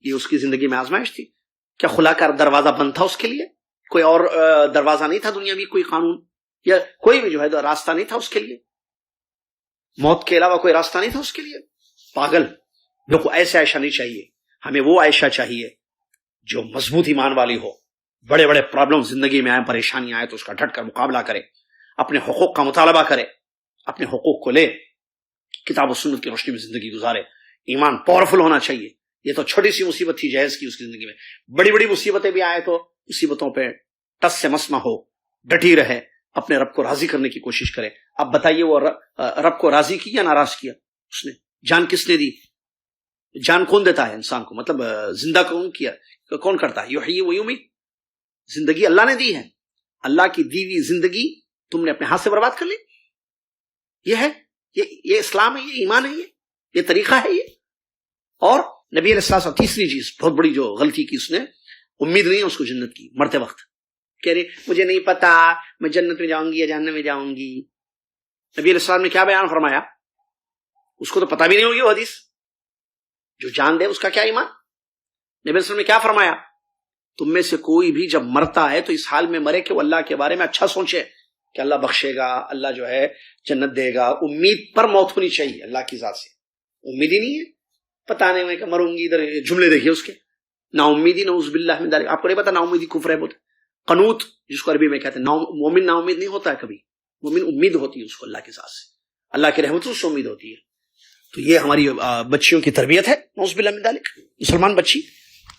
یہ اس کی زندگی میں آزمائش تھی. کیا خلا کا دروازہ بند تھا اس کے لیے؟ کوئی اور دروازہ نہیں تھا دنیا میں؟ کوئی قانون یا کوئی بھی جو ہے راستہ نہیں تھا اس کے لیے؟ موت کے علاوہ کوئی راستہ نہیں تھا اس کے لیے؟ پاگل. دیکھو ایسے عائشہ نہیں چاہیے ہمیں، وہ عائشہ چاہیے جو مضبوط ایمان والی ہو. بڑے بڑے پرابلم زندگی میں آئے، پریشانیاں آئے تو اس کا ڈٹ کر مقابلہ کرے، اپنے حقوق کا مطالبہ کرے، اپنے حقوق کو لے، کتاب و سنت کی روشنی میں زندگی گزارے. ایمان پاورفل ہونا چاہیے. یہ تو چھوٹی سی مصیبت تھی جہیز کی اس کی زندگی میں. بڑی بڑی مصیبتیں بھی آئے تو مصیبتوں پہ ٹس سے مس نہ ہو، ڈٹی رہے، اپنے رب کو راضی کرنے کی کوشش کرے. اب بتائیے وہ رب کو راضی کی یا ناراض کیا اس نے؟ جان کس نے دی؟ جان کون دیتا ہے انسان کو؟ مطلب زندہ کون کیا، کون کرتا ہے؟ یحیی و یمیت. زندگی اللہ نے دی ہے. اللہ کی دی ہوئی زندگی تم نے اپنے ہاتھ سے برباد کر لی. یہ ہے، یہ اسلام ہے، یہ ایمان ہے، یہ طریقہ ہے یہ. اور نبی علیہ السلام تیسری چیز بہت بڑی جو غلطی کی اس نے، امید نہیں ہے اس کو جنت کی. مرتے وقت کہہ رہے مجھے نہیں پتا میں جنت میں جاؤں گی یا جہنم میں جاؤں گی. نبی علیہ السلام نے کیا بیان فرمایا؟ اس کو تو پتا بھی نہیں ہوگی وہ حدیث. جو جان دے اس کا کیا ایمان؟ نبی علیہ السلام نے کیا فرمایا؟ تم میں سے کوئی بھی جب مرتا ہے تو اس حال میں مرے کہ وہ اللہ کے بارے میں اچھا سوچے کہ اللہ بخشے گا، اللہ جو ہے جنت دے گا. امید پر موت ہونی چاہیے اللہ کی ذات سے. امید ہی نہیں ہے، پتا نہیں میں کہ مروں گی. ادھر جملے دیکھیے اس کے، نا امیدی نعوذ باللہ من ذلک. آپ کو نہیں پتا نا امیدی کفر ہے بہت. قنوت جس کو عربی میں کہتے ہیں، مومن نا امید نہیں ہوتا ہے کبھی. مومن امید ہوتی ہے اس کو اللہ کے ذات سے، اللہ کی رحمتوں سے امید ہوتی ہے. تو یہ ہماری بچیوں کی تربیت ہے. نعوذ باللہ من ذلک. مسلمان بچی،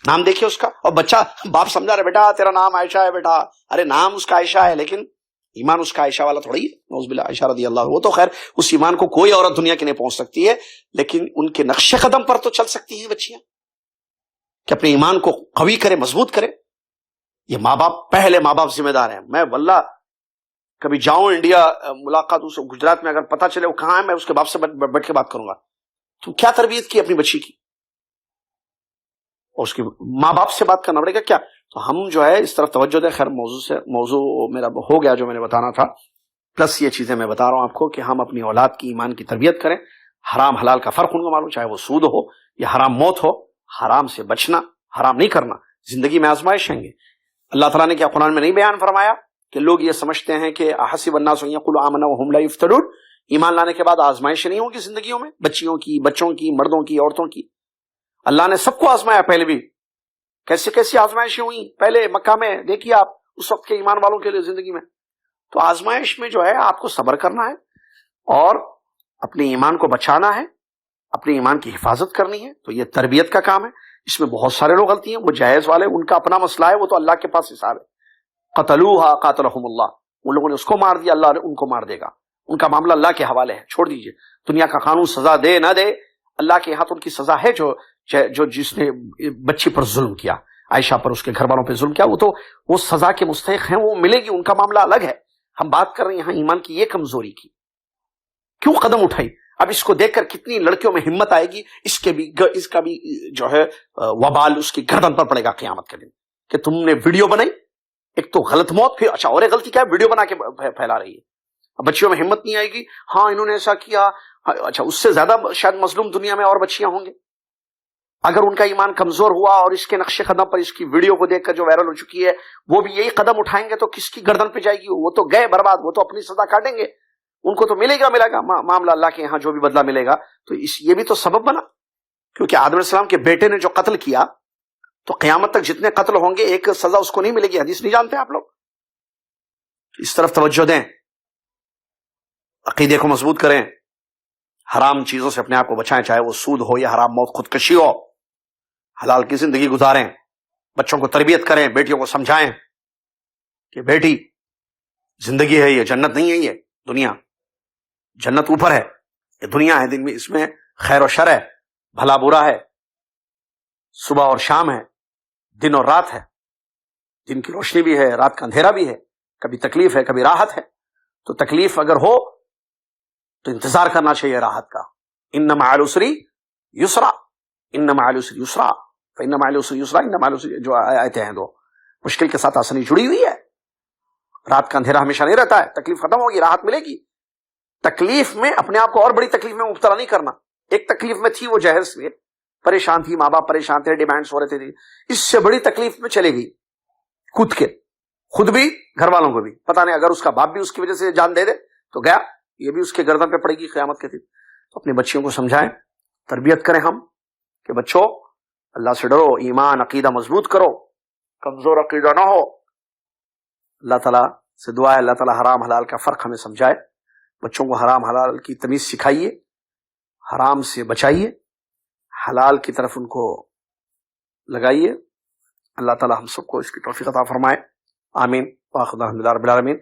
نام دیکھیے اس کا، اور بچہ باپ سمجھا رہا بیٹا تیرا نام عائشہ ہے بیٹا. ارے نام اس کا عائشہ ہے لیکن ایمان اس کا عائشہ والا تھوڑی ہے. نعوذ باللہ. عائشہ رضی اللہ عنہ، وہ تو خیر اس ایمان کو کوئی عورت دنیا کی نہیں پہنچ سکتی ہے، لیکن ان کے نقش قدم پر تو چل سکتی ہیں بچیاں. کہ اپنے ایمان کو قوی کرے، مضبوط کرے. یہ ماں باپ، پہلے ماں باپ ذمہ دار ہیں. میں واللہ کبھی جاؤں انڈیا ملاقات اس گجرات میں، اگر پتہ چلے وہ کہاں ہے، میں اس کے باپ سے بیٹھ کے بات کروں گا. تو کیا تربیت کی اپنی بچی کی، اور اس کی ماں باپ سے بات کرنا پڑے گا کیا. تو ہم جو ہے اس طرف توجہ دیں. خیر موضوع میرا ہو گیا جو میں نے بتانا تھا، پلس یہ چیزیں میں بتا رہا ہوں آپ کو کہ ہم اپنی اولاد کی ایمان کی تربیت کریں. حرام حلال کا فرق ان کو معلوم، چاہے وہ سود ہو یا حرام موت ہو. حرام سے بچنا، حرام نہیں کرنا. زندگی میں آزمائش ہیں گے. اللہ تعالیٰ نے کیا قرآن میں نہیں بیان فرمایا کہ لوگ یہ سمجھتے ہیں کہ احسب الناس ان یقولوا آمنا وهم لا یفتنون، ایمان لانے کے بعد آزمائشیں نہیں ہوں گی زندگیوں میں، بچیوں کی، بچوں کی، مردوں کی، عورتوں کی. اللہ نے سب کو آزمایا پہلے بھی. کیسی کیسی آزمائشیں ہوئی پہلے مکہ میں، دیکھیے آپ اس وقت کے ایمان والوں کے لیے زندگی میں. تو آزمائش میں جو ہے آپ کو صبر کرنا ہے اور اپنے ایمان کو بچانا ہے، اپنے ایمان کی حفاظت کرنی ہے. تو یہ تربیت کا کام ہے. اس میں بہت سارے لوگ غلطی ہیں، وہ جائز والے، ان کا اپنا مسئلہ ہے، وہ تو اللہ کے پاس حساب ہے. قتلوها قاتلهم اللہ، ان لوگوں نے اس کو مار دیا، اللہ ان کو مار دے گا. ان کا معاملہ اللہ کے حوالے ہے، چھوڑ دیجئے. دنیا کا قانون سزا دے نہ دے، اللہ کے ہاتھ ان کی سزا ہے. جو جس نے بچی پر ظلم کیا، عائشہ پر، اس کے گھر والوں پہ ظلم کیا، وہ سزا کے مستحق ہیں، وہ ملے گی. ان کا معاملہ الگ ہے. ہم بات کر رہے ہیں یہاں ایمان کی یہ کمزوری کی. کیوں قدم اٹھائی؟ اب اس کو دیکھ کر کتنی لڑکیوں میں ہمت آئے گی، اس کا بھی جو ہے وبال اس کی گردن پر پڑے گا قیامت کے دن، کہ تم نے ویڈیو بنائی. ایک تو غلط موت، پھر اچھا اور ایک غلطی کیا ہے، ویڈیو بنا کے پھیلا رہی ہے. اب بچیوں میں ہمت نہیں آئے گی، ہاں انہوں نے ایسا کیا. اچھا اس سے زیادہ شاید مظلوم دنیا میں اور بچیاں ہوں گے. اگر ان کا ایمان کمزور ہوا اور اس کے نقش قدم پر اس کی ویڈیو کو دیکھ کر جو وائرل ہو چکی ہے وہ بھی یہی قدم اٹھائیں گے تو کس کی گردن پہ جائے گی؟ وہ تو گئے برباد، وہ تو اپنی سزا کاٹیں گے. ان کو تو ملے گا معاملہ اللہ کے یہاں جو بھی بدلہ ملے گا. تو یہ بھی تو سبب بنا، کیونکہ آدم علیہ السلام کے بیٹے نے جو قتل کیا تو قیامت تک جتنے قتل ہوں گے ایک سزا اس کو نہیں ملے گی. حدیث نہیں جانتے آپ لوگ؟ اس طرف توجہ دیں، عقیدے کو مضبوط کریں، حرام چیزوں سے اپنے آپ کو بچائیں، چاہے وہ سود ہو یا حرام موت، خودکشی ہو. حلال کی زندگی گزاریں، بچوں کو تربیت کریں، بیٹیوں کو سمجھائیں کہ بیٹی زندگی ہے، یہ جنت نہیں ہے. یہ دنیا، جنت اوپر ہے، یہ دنیا ہے. دن میں اس میں خیر و شر ہے، بھلا برا ہے، صبح اور شام ہے، دن اور رات ہے. دن کی روشنی بھی ہے، رات کا اندھیرا بھی ہے. کبھی تکلیف ہے، کبھی راحت ہے. تو تکلیف اگر ہو تو انتظار کرنا چاہیے راحت کا. ان مع العسر یسرا، ان مع العسر یسرا، فان مع العسر یسرا، ان مع العسر، جو آیتیں ہیں دو، مشکل کے ساتھ آسانی جڑی ہوئی ہے. رات کا اندھیرا ہمیشہ نہیں رہتا ہے. تکلیف ختم ہوگی، راحت ملے گی. تکلیف میں اپنے آپ کو اور بڑی تکلیف میں مبتلا نہیں کرنا. ایک تکلیف میں تھی وہ جہیز سے پریشان تھی، ماں باپ پریشان تھے، ڈیمانڈس ہو رہے تھے، اس سے بڑی تکلیف میں چلے گئی کود کے، خود بھی گھر والوں کو بھی. پتہ نہیں اگر اس کا باپ بھی اس کی وجہ سے جان دے دے تو گیا، یہ بھی اس کے گردن پہ پڑے گی قیامت کے دن. تو اپنی بچیوں کو سمجھائیں، تربیت کریں ہم کہ بچوں اللہ سے ڈرو، ایمان عقیدہ مضبوط کرو، کمزور عقیدہ نہ ہو. اللہ تعالیٰ سے دعا ہے اللہ تعالیٰ حرام حلال کا فرق ہمیں سمجھائے. بچوں کو حرام حلال کی تمیز سکھائیے، حرام سے بچائیے، حلال کی طرف ان کو لگائیے. اللہ تعالیٰ ہم سب کو اس کی توفیق عطا فرمائے. آمین. واخر دعوانا الحمدللہ رب العالمین.